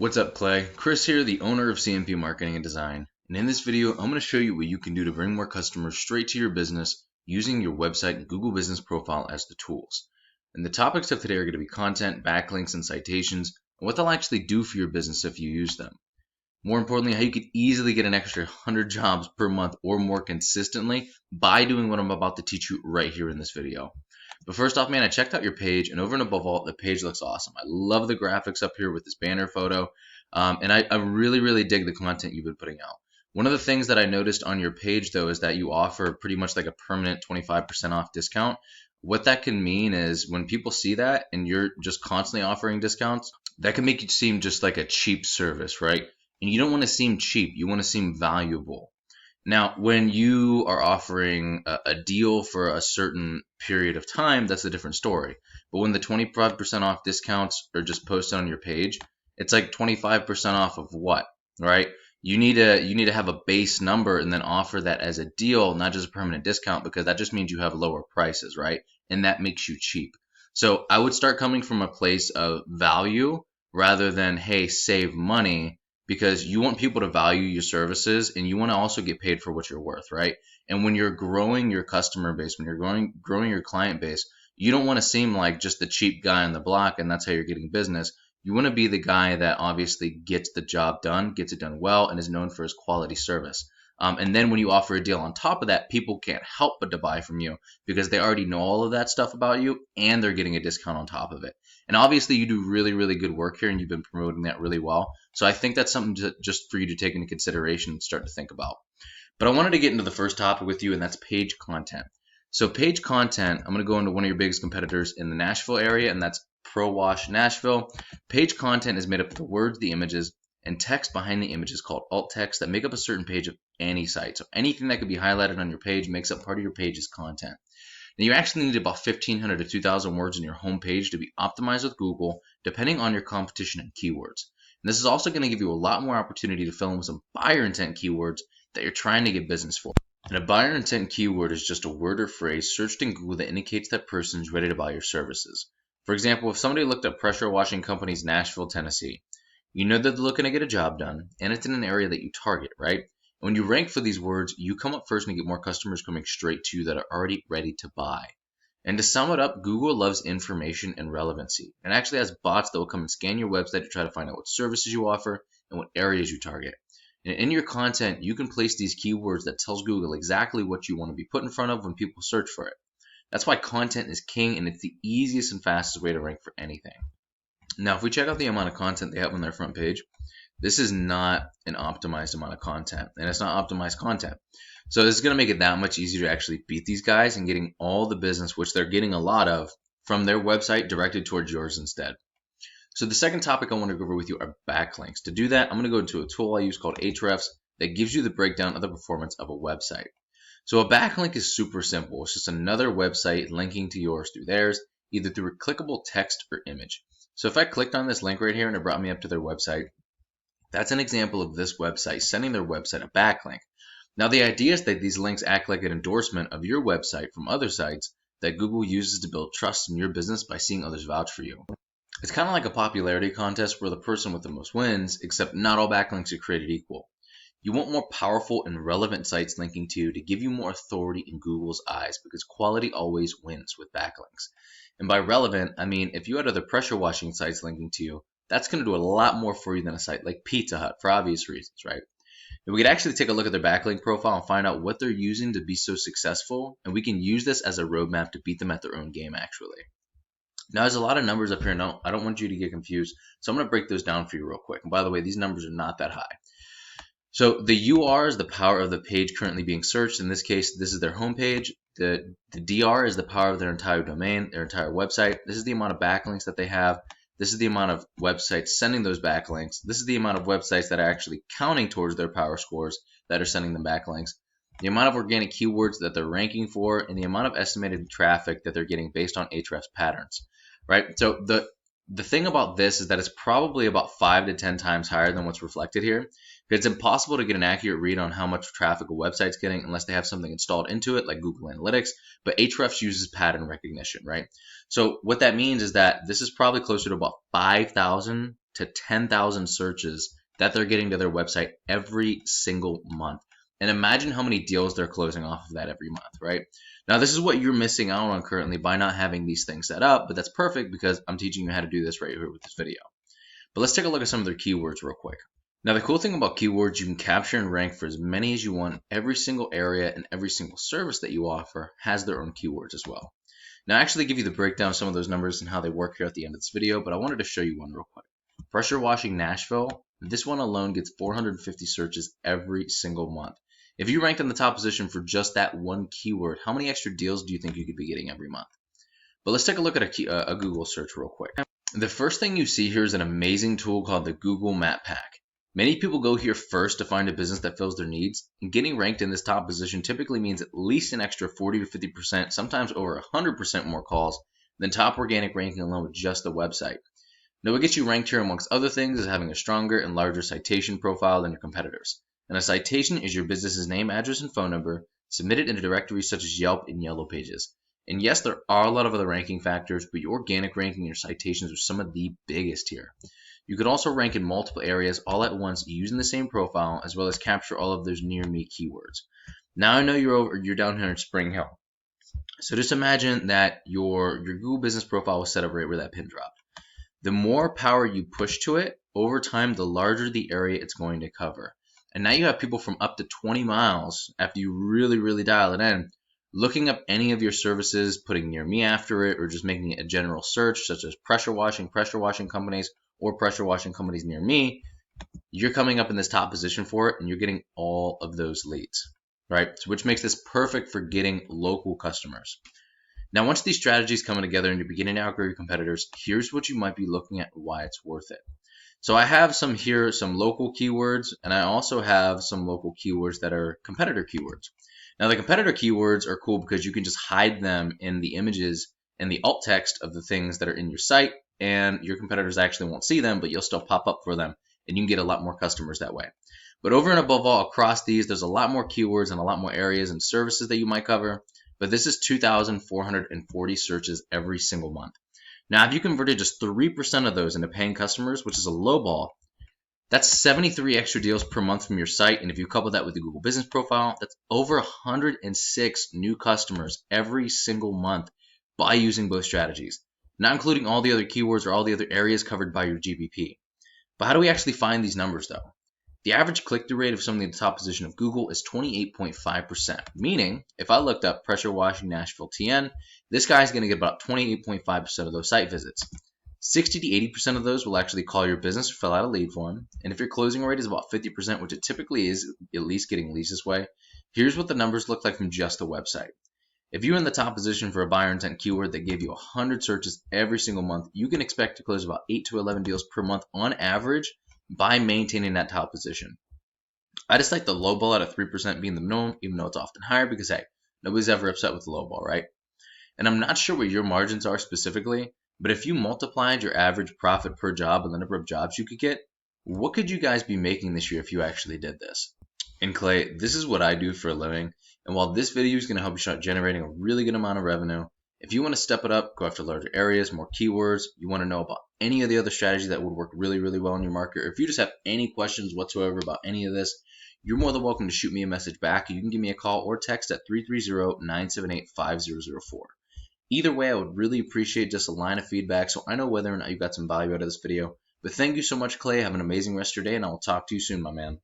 What's up, Clay? Chris here, the owner of CNP Marketing Design. And in this video, I'm going to show you what you can do to bring more customers straight to your business using your website and Google Business Profile as the tools. And the topics of today are going to be content, backlinks, and citations, and what they'll actually do for your business if you use them. More importantly, how you can easily get an extra 100 jobs per month or more consistently by doing what I'm about to teach you right here in this video. But first off, man, I checked out your page, and over and above all, the page looks awesome. I love the graphics up here with this banner photo, and I really dig the content you've been putting out. One of the things that I noticed on your page, though, is that you offer pretty much like a permanent 25% off discount. What that can mean is when people see that and you're just constantly offering discounts, that can make you seem just like a cheap service, right? And you don't want to seem cheap. You want to seem valuable. Now, when you are offering a deal for a certain period of time, that's a different story. But when the 25% off discounts are just posted on your page, it's like 25% off of what, right? You need to have a base number and then offer that as a deal, not just a permanent discount, because that just means you have lower prices, right? And that makes you cheap. So I would start coming from a place of value rather than, hey, save money, because you want people to value your services and you want to also get paid for what you're worth, right? And when you're growing your customer base, when you're growing your client base, you don't want to seem like just the cheap guy on the block and that's how you're getting business. You want to be the guy that obviously gets the job done, gets it done well, and is known for his quality service. And then when you offer a deal on top of that, people can't help but to buy from you because they already know all of that stuff about you and they're getting a discount on top of it. And obviously you do really good work here and you've been promoting that really well. So I think that's something just for you to take into consideration and start to think about. But I wanted to get into the first topic with you, and that's page content. So page content, I'm going to go into one of your biggest competitors in the Nashville area, and that's Pro Wash Nashville. Page content is made up of the words, the images, and text behind the images called alt text that make up a certain page of any site. So anything that could be highlighted on your page makes up part of your page's content. Now you actually need about 1,500 to 2,000 words in your home page to be optimized with Google, depending on your competition and keywords. And this is also going to give you a lot more opportunity to fill in with some buyer intent keywords that you're trying to get business for. And a buyer intent keyword is just a word or phrase searched in Google that indicates that person is ready to buy your services. For example, if somebody looked up pressure washing companies Nashville, Tennessee, you know that they're looking to get a job done, and it's in an area that you target, right? And when you rank for these words, you come up first and get more customers coming straight to you that are already ready to buy. And to sum it up, Google loves information and relevancy. It actually has bots that will come and scan your website to try to find out what services you offer and what areas you target. And in your content, you can place these keywords that tells Google exactly what you want to be put in front of when people search for it. That's why content is king, and it's the easiest and fastest way to rank for anything. Now, if we check out the amount of content they have on their front page, this is not an optimized amount of content, and it's not optimized content. So this is going to make it that much easier to actually beat these guys and getting all the business, which they're getting a lot of, from their website directed towards yours instead. So the second topic I want to go over with you are backlinks. To do that, I'm going to go into a tool I use called Ahrefs that gives you the breakdown of the performance of a website. So a backlink is super simple. It's just another website linking to yours through theirs, either through a clickable text or image. So if I clicked on this link right here and it brought me up to their website, that's an example of this website sending their website a backlink. Now the idea is that these links act like an endorsement of your website from other sites that Google uses to build trust in your business by seeing others vouch for you. It's kind of like a popularity contest where the person with the most wins, except not all backlinks are created equal. You want more powerful and relevant sites linking to you to give you more authority in Google's eyes, because quality always wins with backlinks. And by relevant, I mean if you had other pressure washing sites linking to you, that's going to do a lot more for you than a site like Pizza Hut for obvious reasons, right? And we could actually take a look at their backlink profile and find out what they're using to be so successful, and we can use this as a roadmap to beat them at their own game actually. Now, there's a lot of numbers up here. No, I don't want you to get confused, so I'm going to break those down for you real quick. And by the way, these numbers are not that high. So the UR is the power of the page currently being searched. In this case, this is their homepage. The DR is the power of their entire domain, their entire website. This is the amount of backlinks that they have. This is the amount of websites sending those backlinks. This is the amount of websites that are actually counting towards their power scores that are sending them backlinks. The amount of organic keywords that they're ranking for, and the amount of estimated traffic that they're getting based on Ahrefs patterns, right? So the thing about this is that it's probably about 5 to 10 times higher than what's reflected here. It's impossible to get an accurate read on how much traffic a website's getting unless they have something installed into it like Google Analytics, but Ahrefs uses pattern recognition, right? So what that means is that this is probably closer to about 5,000 to 10,000 searches that they're getting to their website every single month. And imagine how many deals they're closing off of that every month, right? Now, this is what you're missing out on currently by not having these things set up, but that's perfect because I'm teaching you how to do this right here with this video. But let's take a look at some of their keywords real quick. Now, the cool thing about keywords, you can capture and rank for as many as you want. Every single area and every single service that you offer has their own keywords as well. Now, I actually give you the breakdown of some of those numbers and how they work here at the end of this video, but I wanted to show you one real quick. Pressure washing Nashville, this one alone gets 450 searches every single month. If you ranked in the top position for just that one keyword, how many extra deals do you think you could be getting every month? But let's take a look at a Google search real quick. The first thing you see here is an amazing tool called the Google Map Pack. Many people go here first to find a business that fills their needs, and getting ranked in this top position typically means at least an extra 40 to 50%, sometimes over 100% more calls than top organic ranking alone with just the website. Now, what gets you ranked here amongst other things is having a stronger and larger citation profile than your competitors. And a citation is your business's name, address, and phone number submitted in a directory such as Yelp and Yellow Pages. And yes, there are a lot of other ranking factors, but your organic ranking and your citations are some of the biggest here. You could also rank in multiple areas all at once using the same profile, as well as capture all of those near me keywords. Now I know you're down here in Spring Hill. So just imagine that your Google business profile was set up right where that pin dropped. The more power you push to it, over time, the larger the area it's going to cover. And now you have people from up to 20 miles, after you really dial it in, looking up any of your services, putting near me after it, or just making it a general search, such as pressure washing companies, or pressure washing companies near me. You're coming up in this top position for it, and you're getting all of those leads, right? So which makes this perfect for getting local customers. Now, once these strategies come together and you're beginning to outgrow your competitors, here's what you might be looking at and why it's worth it. So I have some local keywords, and I also have some local keywords that are competitor keywords. Now, the competitor keywords are cool because you can just hide them in the images and the alt text of the things that are in your site, and your competitors actually won't see them, but you'll still pop up for them, and you can get a lot more customers that way. But over and above all, across these, there's a lot more keywords and a lot more areas and services that you might cover, but this is 2,440 searches every single month. Now, if you converted just 3% of those into paying customers, which is a low ball, that's 73 extra deals per month from your site, and if you couple that with the Google Business Profile, that's over 106 new customers every single month by using both strategies, not including all the other keywords or all the other areas covered by your GBP. But how do we actually find these numbers, though? The average click-through rate of something in the top position of Google is 28.5%, meaning if I looked up pressure washing Nashville TN, this guy's going to get about 28.5% of those site visits. 60 to 80% of those will actually call your business or fill out a lead form. And if your closing rate is about 50%, which it typically is, at least getting leads this way, here's what the numbers look like from just the website. If you're in the top position for a buyer intent keyword that gave you 100 searches every single month, you can expect to close about 8 to 11 deals per month on average by maintaining that top position. I just like the low ball at a 3% being the minimum, even though it's often higher because, hey, nobody's ever upset with the low ball, right? And I'm not sure what your margins are specifically, but if you multiplied your average profit per job and the number of jobs you could get, what could you guys be making this year if you actually did this? And Clay, this is what I do for a living. And while this video is going to help you start generating a really good amount of revenue, if you want to step it up, go after larger areas, more keywords, you want to know about any of the other strategies that would work really well in your market, or if you just have any questions whatsoever about any of this, you're more than welcome to shoot me a message back. You can give me a call or text at 330-978-5004. Either way, I would really appreciate just a line of feedback so I know whether or not you got some value out of this video. But thank you so much, Clay. Have an amazing rest of your day, and I will talk to you soon, my man.